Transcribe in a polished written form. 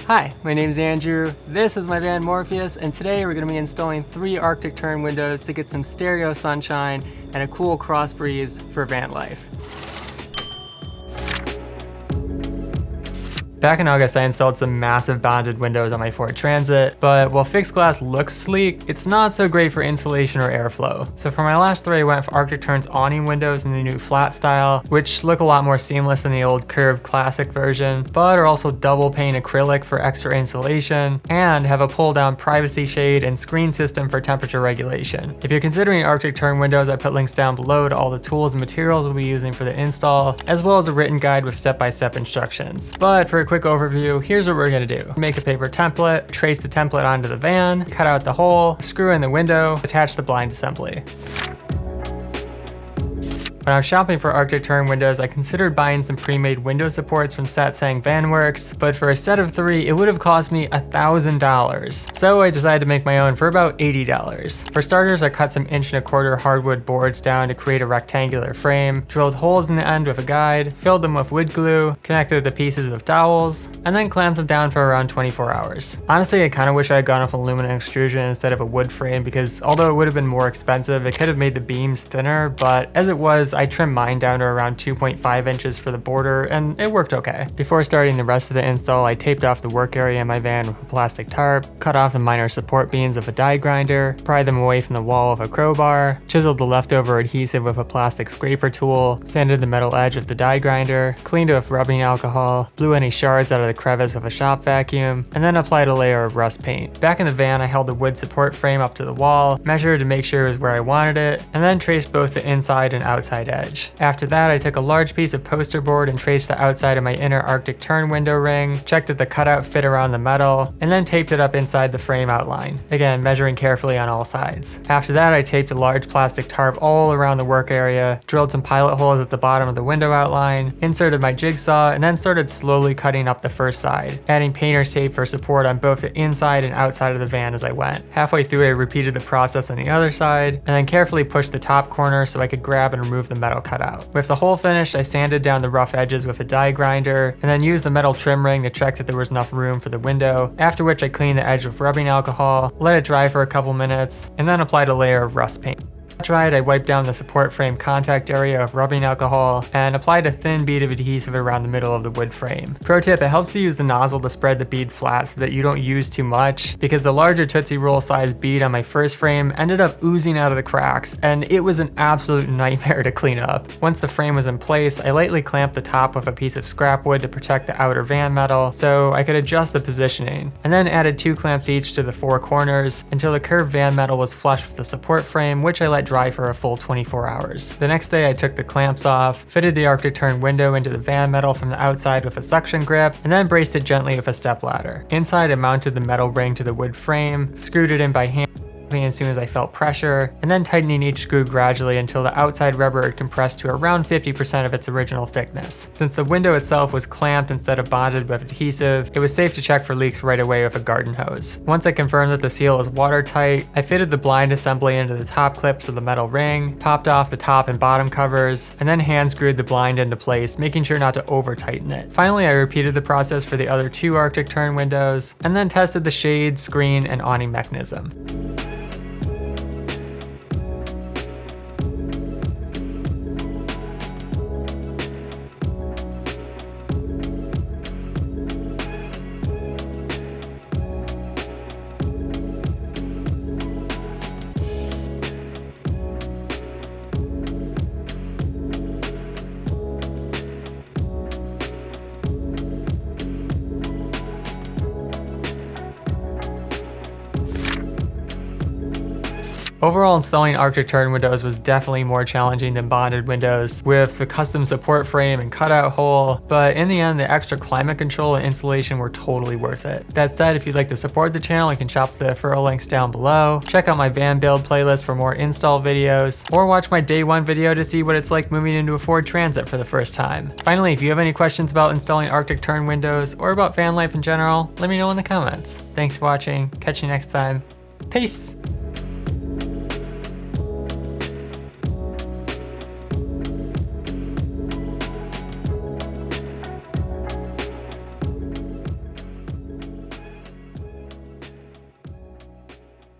Hi, my name is Andrew, this is my van Morpheus, and today we're going to be installing 3 Arctic Tern windows to get some stereo sunshine and a cool cross breeze for van life. Back in August, I installed some massive bonded windows on my Ford Transit, but while fixed glass looks sleek, it's not so great for insulation or airflow. So for my last 3, I went for Arctic Tern's awning windows in the new flat style, which look a lot more seamless than the old curved classic version, but are also double pane acrylic for extra insulation, and have a pull down privacy shade and screen system for temperature regulation. If you're considering Arctic Tern windows, I put links down below to all the tools and materials we'll be using for the install, as well as a written guide with step-by-step instructions. But for a quick overview, here's what we're gonna do. Make a paper template, trace the template onto the van, cut out the hole, screw in the window, attach the blind assembly. When I was shopping for Arctic Tern windows, I considered buying some pre-made window supports from Satsang VanWorks, but for a set of 3, it would have cost me $1,000. So I decided to make my own for about $80. For starters, I cut some 1¼ hardwood boards down to create a rectangular frame, drilled holes in the end with a guide, filled them with wood glue, connected the pieces with dowels, and then clamped them down for around 24 hours. Honestly, I kind of wish I had gone with aluminum extrusion instead of a wood frame because although it would have been more expensive, it could have made the beams thinner, but as it was, I trimmed mine down to around 2.5 inches for the border, and it worked okay. Before starting the rest of the install, I taped off the work area in my van with a plastic tarp, cut off the minor support beams with a die grinder, pried them away from the wall with a crowbar, chiseled the leftover adhesive with a plastic scraper tool, sanded the metal edge with the die grinder, cleaned it with rubbing alcohol, blew any shards out of the crevice with a shop vacuum, and then applied a layer of rust paint. Back in the van, I held the wood support frame up to the wall, measured to make sure it was where I wanted it, and then traced both the inside and outside edge. After that, I took a large piece of poster board and traced the outside of my inner Arctic Tern window ring, checked that the cutout fit around the metal, and then taped it up inside the frame outline, again measuring carefully on all sides. After that, I taped a large plastic tarp all around the work area, drilled some pilot holes at the bottom of the window outline, inserted my jigsaw, and then started slowly cutting up the first side, adding painter's tape for support on both the inside and outside of the van as I went. Halfway through, I repeated the process on the other side, and then carefully pushed the top corner so I could grab and remove the metal cutout. With the hole finished, I sanded down the rough edges with a die grinder, and then used the metal trim ring to check that there was enough room for the window, after which I cleaned the edge with rubbing alcohol, let it dry for a couple minutes, and then applied a layer of rust paint. Dried, I wiped down the support frame contact area with rubbing alcohol and applied a thin bead of adhesive around the middle of the wood frame. Pro tip, it helps to use the nozzle to spread the bead flat so that you don't use too much, because the larger Tootsie Roll sized bead on my first frame ended up oozing out of the cracks, and it was an absolute nightmare to clean up. Once the frame was in place, I lightly clamped the top with a piece of scrap wood to protect the outer van metal so I could adjust the positioning, and then added 2 clamps each to the 4 corners until the curved van metal was flush with the support frame, which I let dry for a full 24 hours. The next day, I took the clamps off, fitted the Arctic Tern window into the van metal from the outside with a suction grip, and then braced it gently with a stepladder. Inside, I mounted the metal ring to the wood frame, screwed it in by hand as soon as I felt pressure, and then tightening each screw gradually until the outside rubber had compressed to around 50% of its original thickness. Since the window itself was clamped instead of bonded with adhesive, it was safe to check for leaks right away with a garden hose. Once I confirmed that the seal was watertight, I fitted the blind assembly into the top clips of the metal ring, popped off the top and bottom covers, and then hand screwed the blind into place, making sure not to over tighten it. Finally, I repeated the process for the other 2 Arctic Tern windows, and then tested the shade, screen, and awning mechanism. Overall, installing Arctic Tern windows was definitely more challenging than bonded windows with the custom support frame and cutout hole, but in the end, the extra climate control and insulation were totally worth it. That said, if you'd like to support the channel, you can shop the referral links down below, check out my van build playlist for more install videos, or watch my day 1 video to see what it's like moving into a Ford Transit for the first time. Finally, if you have any questions about installing Arctic Tern windows or about van life in general, let me know in the comments. Thanks for watching, catch you next time, peace!